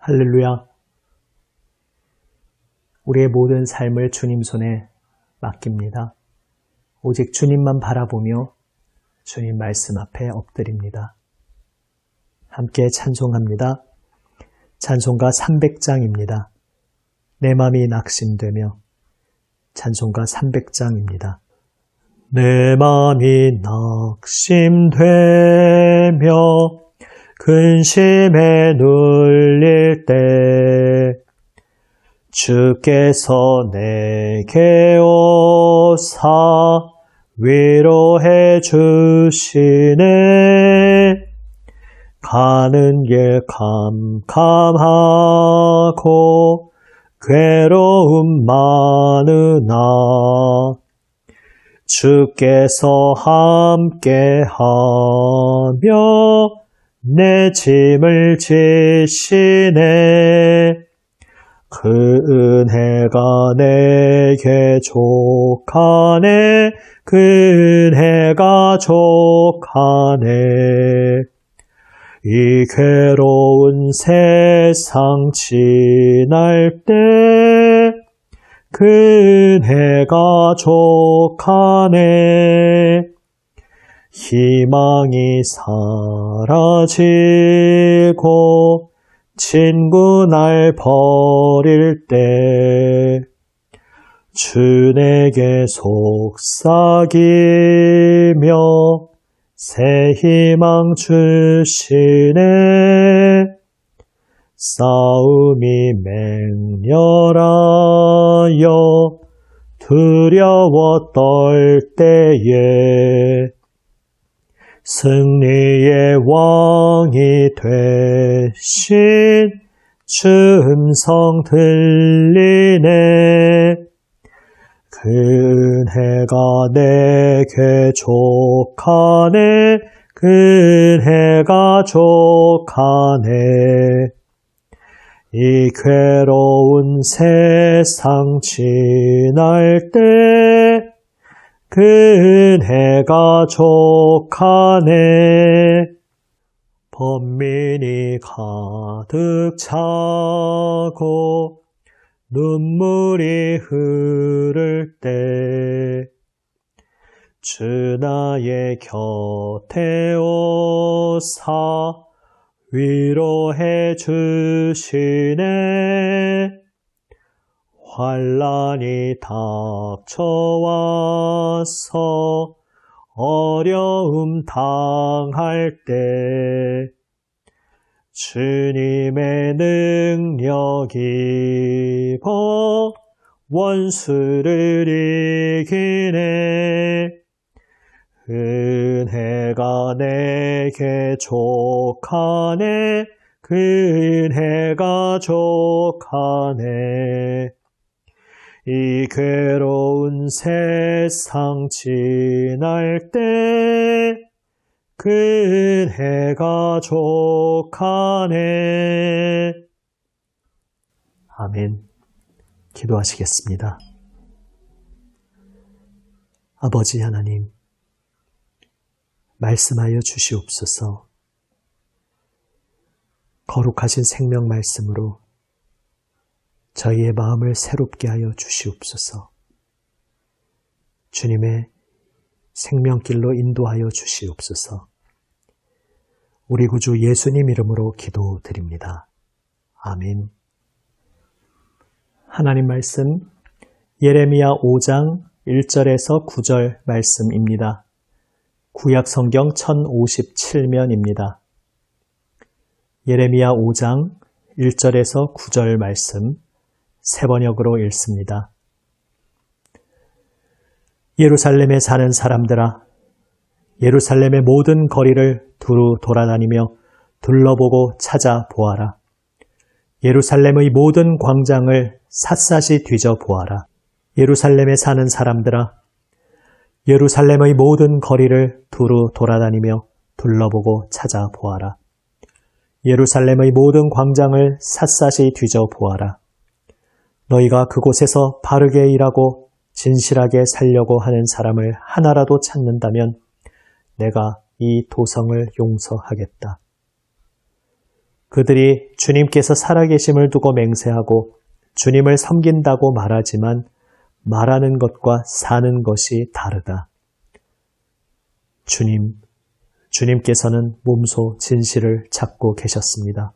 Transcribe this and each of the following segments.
할렐루야. 우리의 모든 삶을 주님 손에 맡깁니다. 오직 주님만 바라보며 주님 말씀 앞에 엎드립니다. 함께 찬송합니다. 찬송가 300장입니다. 내 맘이 낙심되며 찬송가 300장입니다. 내 맘이 낙심되며 근심에 눌릴 때 주께서 내게 오사 위로해 주시네. 가는 길 캄캄하고 괴로움 많으나 주께서 함께하며 내 짐을 지시네. 그 은혜가 내게 족하네. 그 은혜가 족하네. 이 괴로운 세상 지날 때 그 은혜가 족하네. 희망이 사라지고 친구 날 버릴 때 주 내게 속삭이며 새 희망 주시네. 싸움이 맹렬하여 두려워 떨 때에 승리의 왕이 되신 주 음성 들리네. 그 은혜가 내게 족하네. 그 은혜가 족하네. 이 괴로운 세상 지날 때 그 은혜가 족하네. 번민이 가득 차고 눈물이 흐를 때 주 나의 곁에 오사 위로해 주시네. 환난이 닥쳐와서 어려움 당할 때 주님의 능력 입어 원수를 이기네. 은혜가 내게 족하네. 그 은혜가 족하네. 이 괴로운 세상 지날 때 그 은혜가 족하네. 아멘. 기도하시겠습니다. 아버지 하나님, 말씀하여 주시옵소서. 거룩하신 생명 말씀으로 저희의 마음을 새롭게 하여 주시옵소서. 주님의 생명길로 인도하여 주시옵소서. 우리 구주 예수님 이름으로 기도드립니다. 아멘. 하나님 말씀 예레미야 5장 1절에서 9절 말씀입니다. 구약 성경 1057면입니다. 예레미야 5장 1절에서 9절 말씀 세 번역으로 읽습니다. 예루살렘에 사는 사람들아, 예루살렘의 모든 거리를 두루 돌아다니며 둘러보고 찾아보아라. 예루살렘의 모든 광장을 샅샅이 뒤져보아라. 예루살렘에 사는 사람들아, 예루살렘의 모든 거리를 두루 돌아다니며 둘러보고 찾아보아라. 예루살렘의 모든 광장을 샅샅이 뒤져보아라. 너희가 그곳에서 바르게 일하고 진실하게 살려고 하는 사람을 하나라도 찾는다면 내가 이 도성을 용서하겠다. 그들이 주님께서 살아계심을 두고 맹세하고 주님을 섬긴다고 말하지만 말하는 것과 사는 것이 다르다. 주님께서는 몸소 진실을 찾고 계셨습니다.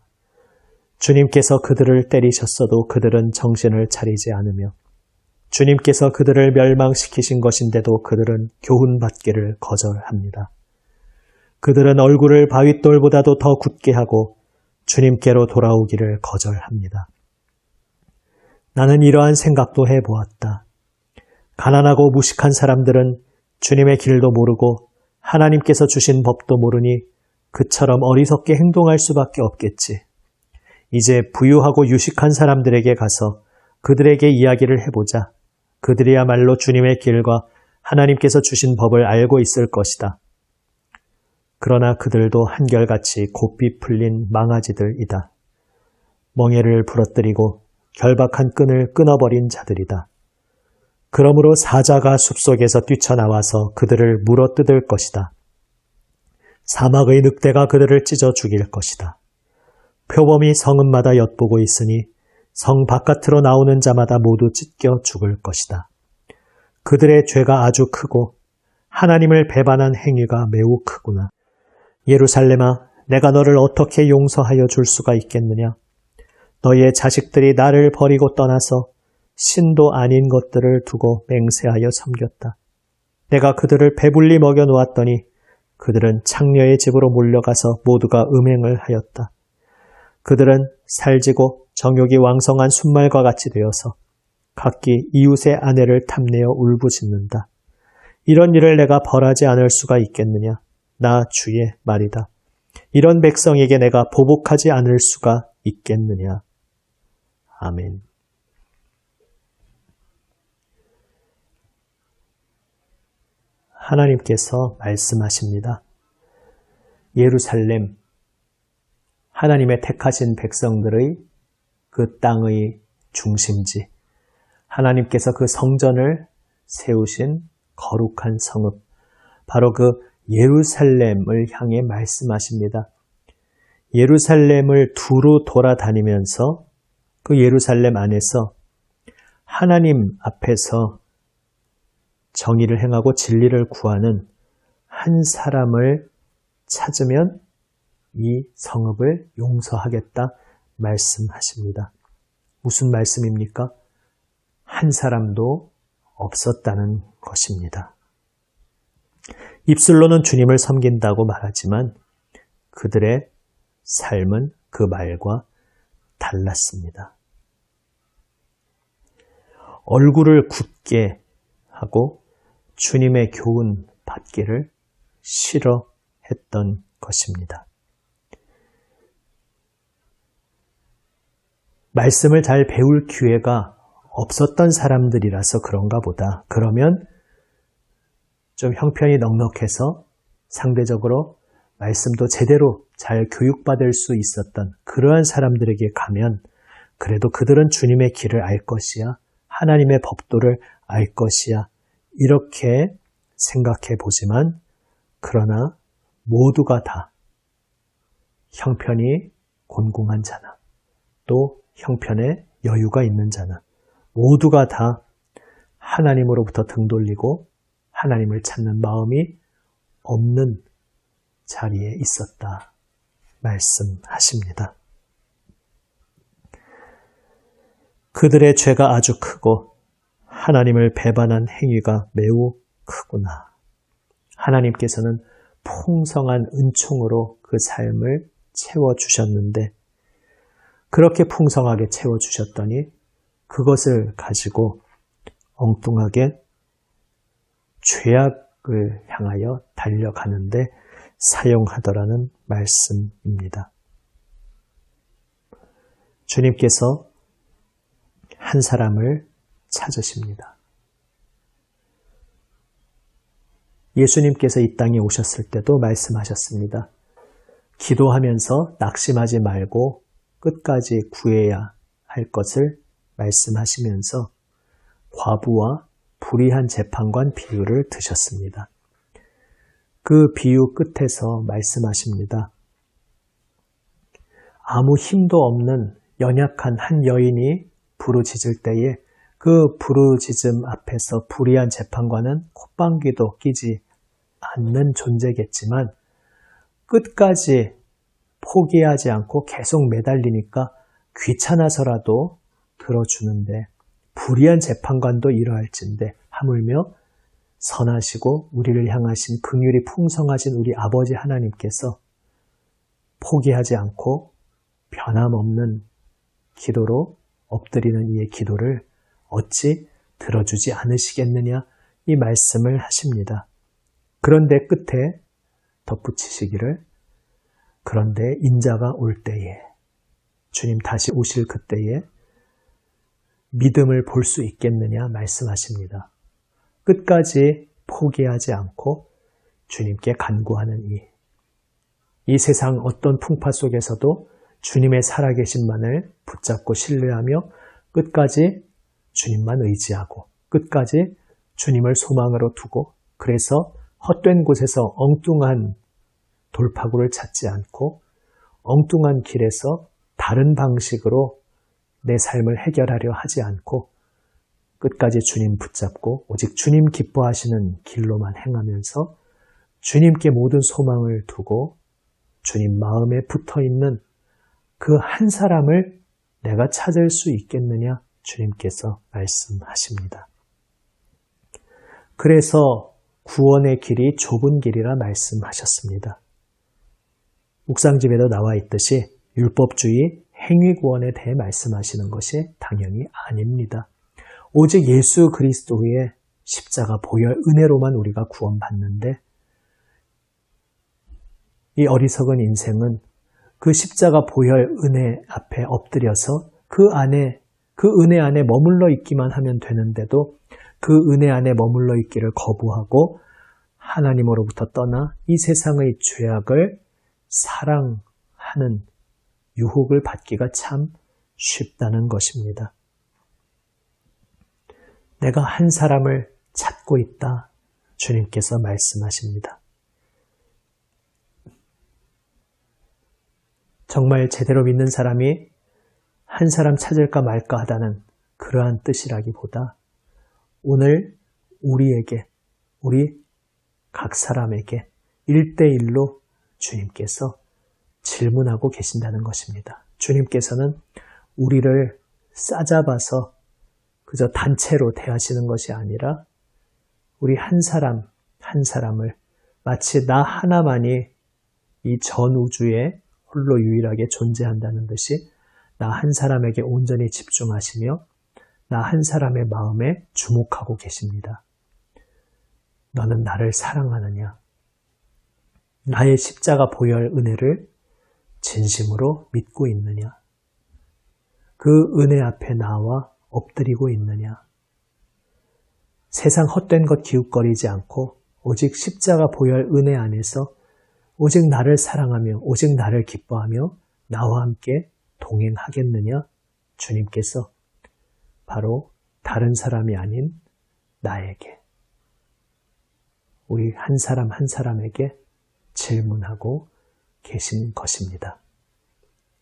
주님께서 그들을 때리셨어도 그들은 정신을 차리지 않으며 주님께서 그들을 멸망시키신 것인데도 그들은 교훈받기를 거절합니다. 그들은 얼굴을 바윗돌보다도 더 굳게 하고 주님께로 돌아오기를 거절합니다. 나는 이러한 생각도 해보았다. 가난하고 무식한 사람들은 주님의 길도 모르고 하나님께서 주신 법도 모르니 그처럼 어리석게 행동할 수밖에 없겠지. 이제 부유하고 유식한 사람들에게 가서 그들에게 이야기를 해보자. 그들이야말로 주님의 길과 하나님께서 주신 법을 알고 있을 것이다. 그러나 그들도 한결같이 곱비 풀린 망아지들이다. 멍에를 부러뜨리고 결박한 끈을 끊어버린 자들이다. 그러므로 사자가 숲속에서 뛰쳐나와서 그들을 물어뜯을 것이다. 사막의 늑대가 그들을 찢어 죽일 것이다. 표범이 성읍마다 엿보고 있으니 성 바깥으로 나오는 자마다 모두 찢겨 죽을 것이다. 그들의 죄가 아주 크고 하나님을 배반한 행위가 매우 크구나. 예루살렘아, 내가 너를 어떻게 용서하여 줄 수가 있겠느냐? 너희의 자식들이 나를 버리고 떠나서 신도 아닌 것들을 두고 맹세하여 섬겼다. 내가 그들을 배불리 먹여 놓았더니 그들은 창녀의 집으로 몰려가서 모두가 음행을 하였다. 그들은 살지고 정욕이 왕성한 순말과 같이 되어서 각기 이웃의 아내를 탐내어 울부짖는다. 이런 일을 내가 벌하지 않을 수가 있겠느냐? 나 주의 말이다. 이런 백성에게 내가 보복하지 않을 수가 있겠느냐? 아멘. 하나님께서 말씀하십니다. 예루살렘, 하나님의 택하신 백성들의 그 땅의 중심지, 하나님께서 그 성전을 세우신 거룩한 성읍, 바로 그 예루살렘을 향해 말씀하십니다. 예루살렘을 두루 돌아다니면서 그 예루살렘 안에서 하나님 앞에서 정의를 행하고 진리를 구하는 한 사람을 찾으면 이 성읍을 용서하겠다 말씀하십니다. 무슨 말씀입니까? 한 사람도 없었다는 것입니다. 입술로는 주님을 섬긴다고 말하지만 그들의 삶은 그 말과 달랐습니다. 얼굴을 굳게 하고 주님의 교훈 받기를 싫어했던 것입니다. 말씀을 잘 배울 기회가 없었던 사람들이라서 그런가 보다. 그러면 좀 형편이 넉넉해서 상대적으로 말씀도 제대로 잘 교육받을 수 있었던 그러한 사람들에게 가면 그래도 그들은 주님의 길을 알 것이야, 하나님의 법도를 알 것이야, 이렇게 생각해 보지만 그러나 모두가 다 형편이 곤궁한 자나 또 형편에 여유가 있는 자나 모두가 다 하나님으로부터 등 돌리고 하나님을 찾는 마음이 없는 자리에 있었다 말씀하십니다. 그들의 죄가 아주 크고 하나님을 배반한 행위가 매우 크구나. 하나님께서는 풍성한 은총으로 그 삶을 채워주셨는데 그렇게 풍성하게 채워주셨더니 그것을 가지고 엉뚱하게 죄악을 향하여 달려가는데 사용하더라는 말씀입니다. 주님께서 한 사람을 찾으십니다. 예수님께서 이 땅에 오셨을 때도 말씀하셨습니다. 기도하면서 낙심하지 말고 끝까지 구해야 할 것을 말씀하시면서 과부와 불의한 재판관 비유를 드셨습니다. 그 비유 끝에서 말씀하십니다. 아무 힘도 없는 연약한 한 여인이 부르짖을 때에 그 부르짖음 앞에서 불의한 재판관은 콧방귀도 끼지 않는 존재겠지만 끝까지 포기하지 않고 계속 매달리니까 귀찮아서라도 들어주는데 불의한 재판관도 이러할진데 하물며 선하시고 우리를 향하신 긍휼이 풍성하신 우리 아버지 하나님께서 포기하지 않고 변함없는 기도로 엎드리는 이의 기도를 어찌 들어주지 않으시겠느냐 이 말씀을 하십니다. 그런데 끝에 덧붙이시기를 그런데 인자가 올 때에 주님 다시 오실 그때에 믿음을 볼 수 있겠느냐 말씀하십니다. 끝까지 포기하지 않고 주님께 간구하는 이 세상 어떤 풍파 속에서도 주님의 살아계신만을 붙잡고 신뢰하며 끝까지 주님만 의지하고 끝까지 주님을 소망으로 두고 그래서 헛된 곳에서 엉뚱한 돌파구를 찾지 않고 엉뚱한 길에서 다른 방식으로 내 삶을 해결하려 하지 않고 끝까지 주님 붙잡고 오직 주님 기뻐하시는 길로만 행하면서 주님께 모든 소망을 두고 주님 마음에 붙어있는 그 한 사람을 내가 찾을 수 있겠느냐 주님께서 말씀하십니다. 그래서 구원의 길이 좁은 길이라 말씀하셨습니다. 묵상집에도 나와 있듯이 율법주의 행위구원에 대해 말씀하시는 것이 당연히 아닙니다. 오직 예수 그리스도의 십자가 보혈 은혜로만 우리가 구원받는데 이 어리석은 인생은 그 십자가 보혈 은혜 앞에 엎드려서 그 은혜 안에 머물러 있기만 하면 되는데도 그 은혜 안에 머물러 있기를 거부하고 하나님으로부터 떠나 이 세상의 죄악을 사랑하는 유혹을 받기가 참 쉽다는 것입니다. 내가 한 사람을 찾고 있다. 주님께서 말씀하십니다. 정말 제대로 믿는 사람이 한 사람 찾을까 말까 하다는 그러한 뜻이라기보다 오늘 우리에게, 우리 각 사람에게 1대1로 주님께서 질문하고 계신다는 것입니다. 주님께서는 우리를 싸잡아서 그저 단체로 대하시는 것이 아니라 우리 한 사람 한 사람을 마치 나 하나만이 이 전 우주에 홀로 유일하게 존재한다는 듯이 나 한 사람에게 온전히 집중하시며 나 한 사람의 마음에 주목하고 계십니다. 너는 나를 사랑하느냐? 나의 십자가 보혈 은혜를 진심으로 믿고 있느냐? 그 은혜 앞에 나와 엎드리고 있느냐? 세상 헛된 것 기웃거리지 않고 오직 십자가 보혈 은혜 안에서 오직 나를 사랑하며 오직 나를 기뻐하며 나와 함께 동행하겠느냐? 주님께서 바로 다른 사람이 아닌 나에게, 우리 한 사람 한 사람에게 질문하고 계신 것입니다.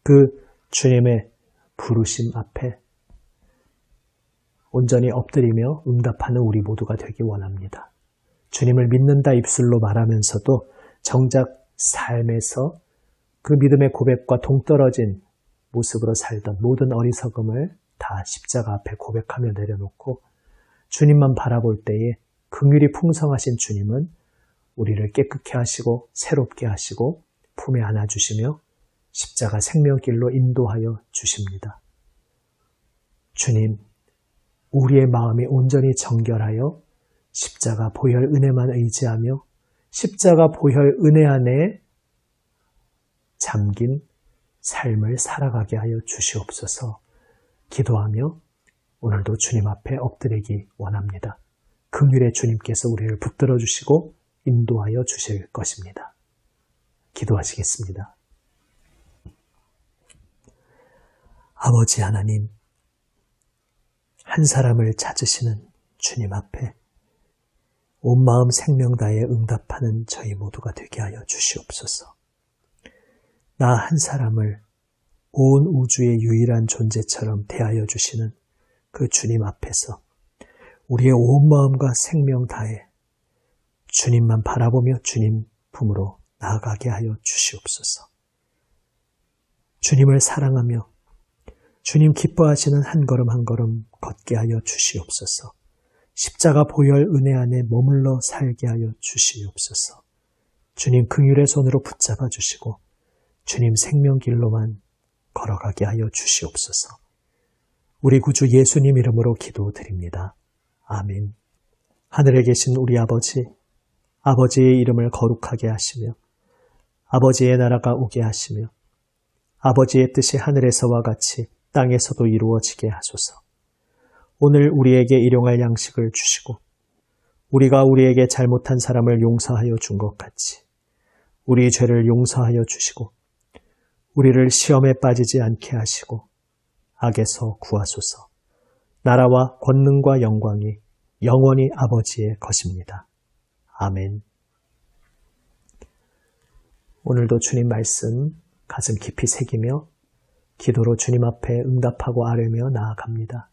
그 주님의 부르심 앞에 온전히 엎드리며 응답하는 우리 모두가 되기 원합니다. 주님을 믿는다 입술로 말하면서도 정작 삶에서 그 믿음의 고백과 동떨어진 모습으로 살던 모든 어리석음을 다 십자가 앞에 고백하며 내려놓고 주님만 바라볼 때에 긍휼이 풍성하신 주님은 우리를 깨끗게 하시고 새롭게 하시고 품에 안아주시며 십자가 생명길로 인도하여 주십니다. 주님, 우리의 마음이 온전히 정결하여 십자가 보혈 은혜만 의지하며 십자가 보혈 은혜 안에 잠긴 삶을 살아가게 하여 주시옵소서. 기도하며 오늘도 주님 앞에 엎드리기 원합니다. 긍휼의 주님께서 우리를 붙들어 주시고 인도하여 주실 것입니다. 기도하시겠습니다. 아버지 하나님, 한 사람을 찾으시는 주님 앞에 온 마음 생명 다해 응답하는 저희 모두가 되게 하여 주시옵소서. 나 한 사람을 온 우주의 유일한 존재처럼 대하여 주시는 그 주님 앞에서 우리의 온 마음과 생명 다해 주님만 바라보며 주님 품으로 나아가게 하여 주시옵소서. 주님을 사랑하며 주님 기뻐하시는 한 걸음 한 걸음 걷게 하여 주시옵소서. 십자가 보혈 은혜 안에 머물러 살게 하여 주시옵소서. 주님 긍휼의 손으로 붙잡아 주시고 주님 생명길로만 걸어가게 하여 주시옵소서. 우리 구주 예수님 이름으로 기도드립니다. 아멘. 하늘에 계신 우리 아버지, 아버지의 이름을 거룩하게 하시며 아버지의 나라가 오게 하시며 아버지의 뜻이 하늘에서와 같이 땅에서도 이루어지게 하소서. 오늘 우리에게 일용할 양식을 주시고 우리가 우리에게 잘못한 사람을 용서하여 준 것 같이 우리 죄를 용서하여 주시고 우리를 시험에 빠지지 않게 하시고 악에서 구하소서. 나라와 권능과 영광이 영원히 아버지의 것입니다. 아멘. 오늘도 주님 말씀 가슴 깊이 새기며 기도로 주님 앞에 응답하고 아뢰며 나아갑니다.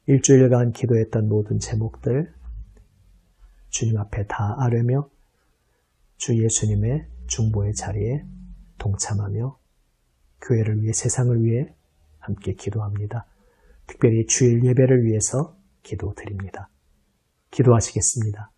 일주일간 기도했던 모든 제목들 주님 앞에 다 아뢰며 주 예수님의 중보의 자리에 동참하며 교회를 위해 세상을 위해 함께 기도합니다. 특별히 주일 예배를 위해서 기도드립니다. 기도하시겠습니다.